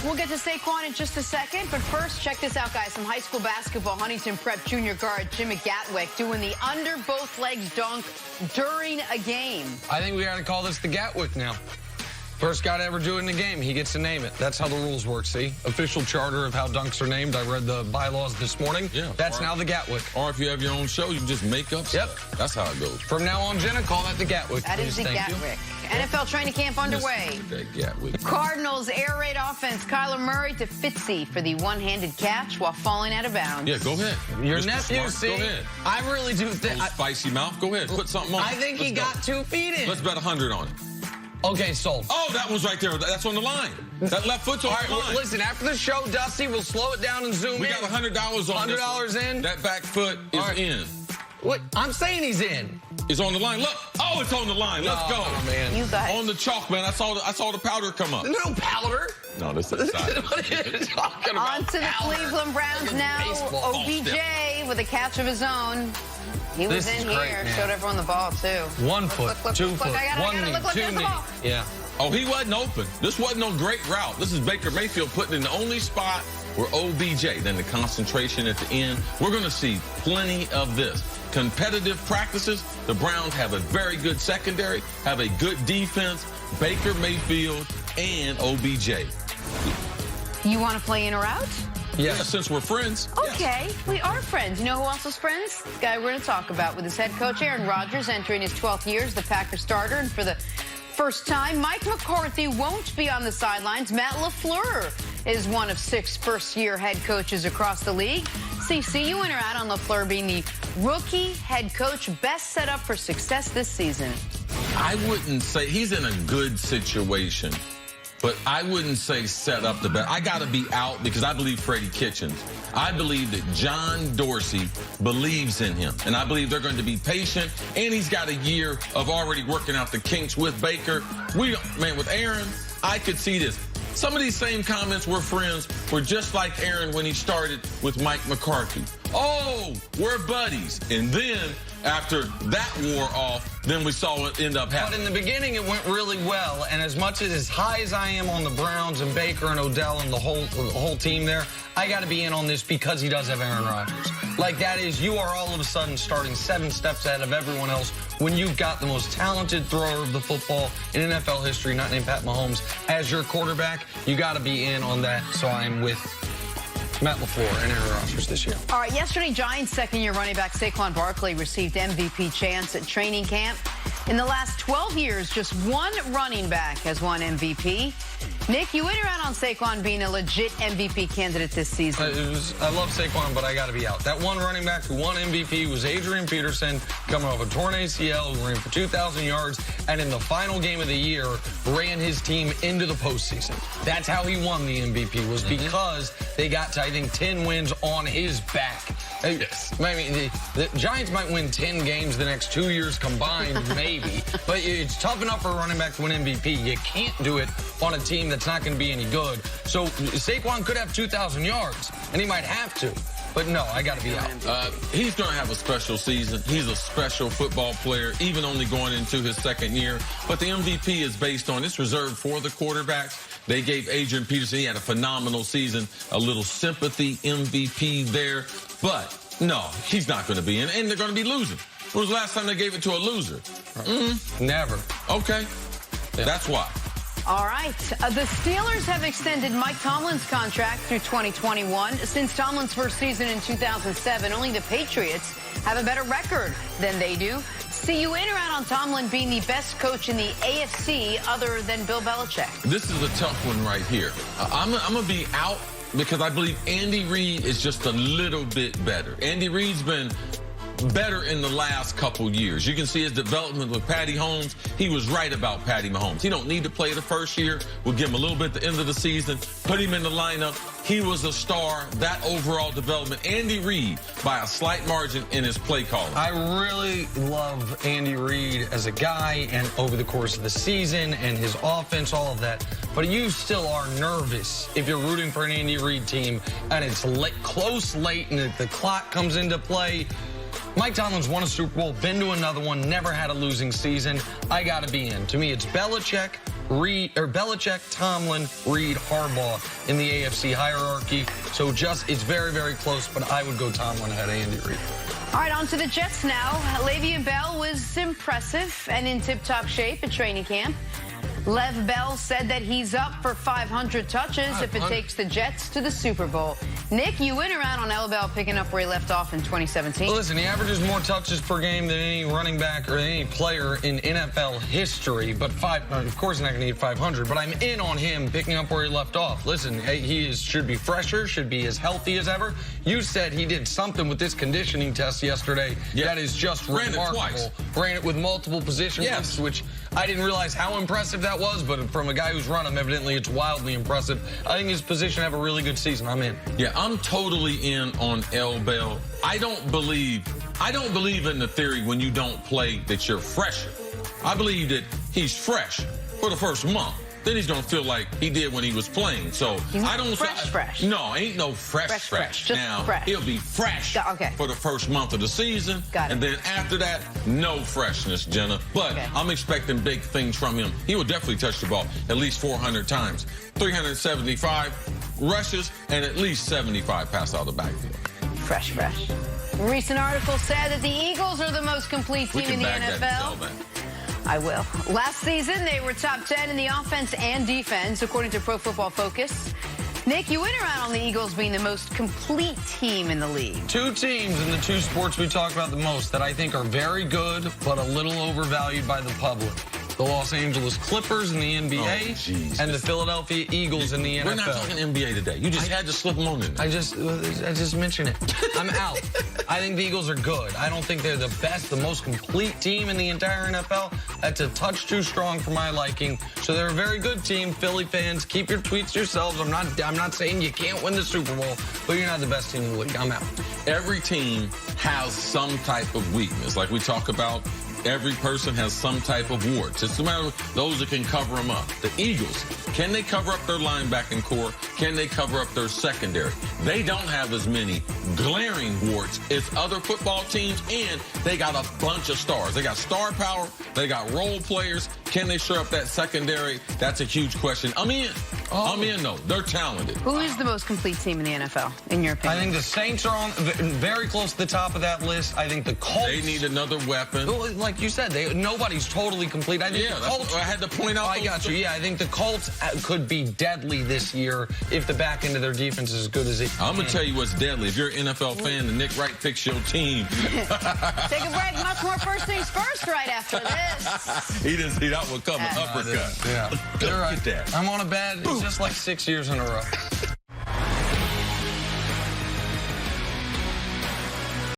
We'll get to Saquon in just a second, but first, check this out, guys. Some high school basketball. Huntington Prep junior guard Jimmy Gatwick doing the under both legs dunk during a game. I think we got to call this the Gatwick now. First guy to ever do it in the game, he gets to name it. That's how the rules work, see? Official charter of how dunks are named. I read the bylaws this morning. Yeah. That's now the Gatwick. Or if you have your own show, you can just make up stuff. Yep. That's how it goes. From now on, Jenna, call that the Gatwick. That is the Gatwick. NFL training camp underway. That Gatwick. Cardinals air raid offense. Kyler Murray to Fitzy for the one-handed catch while falling out of bounds. Yeah, go ahead. Your Mr. nephew, Smart, see? go ahead. I really do think... Spicy mouth, go ahead. Put something on. I think he got 2 feet in. Let's bet 100 on it. Okay, sold. Oh, that one's right there. That's on the line. That left foot's on the line. Listen, after the show, Dusty, we'll slow it down and zoom in. We got $100 on this $100 one. in. That back foot is in. What? I'm saying he's in. It's on the line. Look. Oh, it's on the line. Let's go. Man. You guys. On the chalk, man. I saw the powder come up. No powder. No, this is exciting. What are you talking about? On to the Cleveland Browns now. Baseball. OBJ with a catch of his own. He was This is in great, here. man. Showed everyone the ball, too. 1 foot, Look, 2 look, foot, I gotta 1 knee, look, 2 there's the knee. ball. Yeah. Oh, he wasn't open. This wasn't no great route. This is Baker Mayfield putting in the only spot where OBJ, then the concentration at the end. We're going to see plenty of this. Competitive practices. The Browns have a very good secondary, have a good defense. Baker Mayfield and OBJ. You want to play in or out? Yeah, since we're friends. Okay, we are friends. You know who else is friends? The guy we're going to talk about with his head coach, Aaron Rodgers, entering his 12th year as the Packers starter. And for the first time, Mike McCarthy won't be on the sidelines. Matt LaFleur is one of 6 first-year head coaches across the league. CC, you in or out on LaFleur being the rookie head coach best set up for success this season? I wouldn't say he's in a good situation, but I wouldn't say set up the best. I got to be out because I believe Freddie Kitchens. I believe that John Dorsey believes in him, and I believe they're going to be patient, and he's got a year of already working out the kinks with Baker. Man, with Aaron, I could see this. Some of these same comments, we're friends, were just like Aaron when he started with Mike McCarthy. Oh, we're buddies. And then after that wore off, then we saw it end up happening. But in the beginning, it went really well. And as much as high as I am on the Browns and Baker and Odell and the whole team there, I got to be in on this because he does have Aaron Rodgers. Like, that is, you are all of a sudden starting 7 steps ahead of everyone else when you've got the most talented thrower of the football in NFL history, not named Pat Mahomes, as your quarterback. You got to be in on that. So I'm with Matt LaFleur and Aaron Rodgers this year. All right, yesterday, Giants second-year running back Saquon Barkley received MVP chance at training camp. In the last 12 years, just 1 running back has won MVP. Nick, you in or out on Saquon being a legit MVP candidate this season? I love Saquon, but I got to be out. That one running back who won MVP was Adrian Peterson, coming off a torn ACL, who ran for 2,000 yards, and in the final game of the year, ran his team into the postseason. That's how he won the MVP, was because they got to, I think, 10 wins on his back. Yes. I mean, the Giants might win 10 games the next 2 years combined, maybe. But it's tough enough for a running back to win MVP. You can't do it on a team that's not going to be any good. So Saquon could have 2,000 yards, and he might have to. But no, I got to be out. He's going to have a special season. He's a special football player, even only going into his second year. But the MVP is based on, it's reserved for the quarterbacks. They gave Adrian Peterson, he had a phenomenal season, a little sympathy MVP there. But no, he's not going to be in, and they're going to be losing. When was the last time they gave it to a loser? Never. Okay, that's why. All right. The Steelers have extended Mike Tomlin's contract through 2021. Since Tomlin's first season in 2007, only the Patriots have a better record than they do. See you in or out on Tomlin being the best coach in the AFC other than Bill Belichick? This is a tough one right here. I'm going to be out because I believe Andy Reid is just a little bit better. Andy Reid's been better in the last couple years. You can see his development with Patty Mahomes. He was right about Patty Mahomes. He don't need to play the first year. We'll give him a little bit at the end of the season, put him in the lineup. He was a star. That overall development, Andy Reid, by a slight margin in his play calling. I really love Andy Reid as a guy and over the course of the season and his offense, all of that. But you still are nervous if you're rooting for an Andy Reid team and it's close late and the clock comes into play. Mike Tomlin's won a Super Bowl, been to another one, never had a losing season. I got to be in. To me, it's Belichick Belichick, Tomlin, Reed, Harbaugh in the AFC hierarchy. So it's very, very close, but I would go Tomlin ahead of Andy Reid. All right, on to the Jets now. Le'Veon Bell was impressive and in tip-top shape at training camp. Lev Bell said that he's up for 500 touches if it takes the Jets to the Super Bowl. Nick, you went around on L. Bell picking up where he left off in 2017. Well, listen, he averages more touches per game than any running back or any player in NFL history. But of course, he's not going to need 500. But I'm in on him picking up where he left off. Listen, he should be fresher, should be as healthy as ever. You said he did something with this conditioning test yesterday that is just remarkable. Ran it with multiple position groups, which I didn't realize how impressive that was. But from a guy who's run them, evidently it's wildly impressive. I think his position have a really good season. I'm in. Yeah, I'm totally in on L. Bell. I don't believe in the theory when you don't play that you're fresher. I believe that he's fresh for the first month. Then he's going to feel like he did when he was playing. So I don't fresh. No, ain't no fresh. Just now fresh. He'll be fresh for the first month of the season. And then after that, no freshness, Jenna. But I'm expecting big things from him. He will definitely touch the ball at least 400 times, 375 rushes, and at least 75 pass out of the backfield. Fresh. A recent article said that the Eagles are the most complete team in the NFL. I will. Last season, they were top 10 in the offense and defense, according to Pro Football Focus. Nick, you went around on the Eagles being the most complete team in the league. Two teams in the two sports we talk about the most that I think are very good, but a little overvalued by the public. The Los Angeles Clippers in the NBA and the Philadelphia Eagles in the NFL. We're not talking NBA today. You just had to slip them on in there. I just mentioned it. I'm out. I think the Eagles are good. I don't think they're the best, the most complete team in the entire NFL. That's a touch too strong for my liking. So they're a very good team. Philly fans, keep your tweets to yourselves. I'm not saying you can't win the Super Bowl, but you're not the best team in the league. I'm out. Every team has some type of weakness. Like we talk about, every person has some type of warts. It's a matter of those that can cover them up. The Eagles, can they cover up their linebacking core? Can they cover up their secondary? They don't have as many glaring warts as other football teams, and they got a bunch of stars. They got star power. They got role players. Can they shore up that secondary? That's a huge question. I'm in. I'm in, though. They're talented. Who is the most complete team in the NFL, in your opinion? I think the Saints are very close to the top of that list. I think the Colts. They need another weapon. Like you said, nobody's totally complete. I think the Colts. I had to point out. I got you. Yeah, I think the Colts could be deadly this year if the back end of their defense is as good as it can. I'm going to tell you what's deadly. If you're an NFL fan and Nick Wright picks your team. Take a break. Much more first things first right after this. He didn't see that one coming. Uppercut. Yeah. Look at that. I'm on a bad, it's just like 6 years in a row.